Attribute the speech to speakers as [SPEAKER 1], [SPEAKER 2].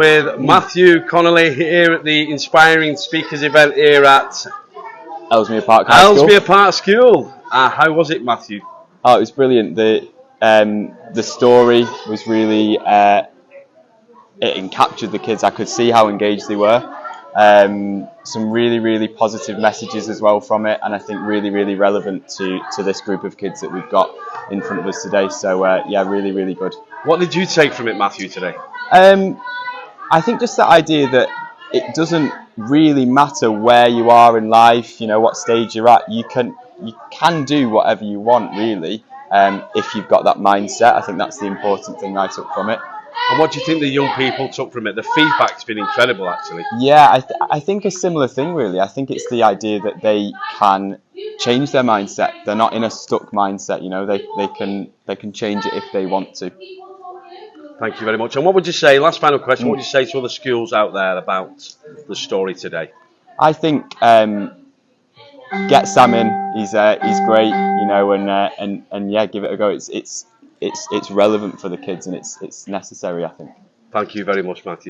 [SPEAKER 1] With Matthew Connolly here at the Inspiring Speakers event here at
[SPEAKER 2] Ellesmere Park High School.
[SPEAKER 1] Ellesmere Park School. How was it, Matthew?
[SPEAKER 2] Oh, it was brilliant. The story was really it captured the kids. I could see how engaged they were. Some really positive messages as well from it, and I think really relevant to this group of kids that we've got in front of us today. So yeah, really good.
[SPEAKER 1] What did you take from it, Matthew, today?
[SPEAKER 2] I think just the idea that it doesn't really matter where you are in life, you know, what stage you're at. You can do whatever you want, really, if you've got that mindset. I think that's the important thing I took from it.
[SPEAKER 1] And what do you think the young people took from it? The feedback's been incredible, actually.
[SPEAKER 2] Yeah, I think a similar thing, really. I think it's the idea that they can change their mindset. They're not in a stuck mindset, you know. They can change it if they want to.
[SPEAKER 1] Thank you very much. And what would you say, last final question, what would you say to other schools out there about the story today?
[SPEAKER 2] I think get Sam in. He's great, you know, and yeah, give it a go. It's relevant for the kids, and it's necessary, I think.
[SPEAKER 1] Thank you very much, Matthew.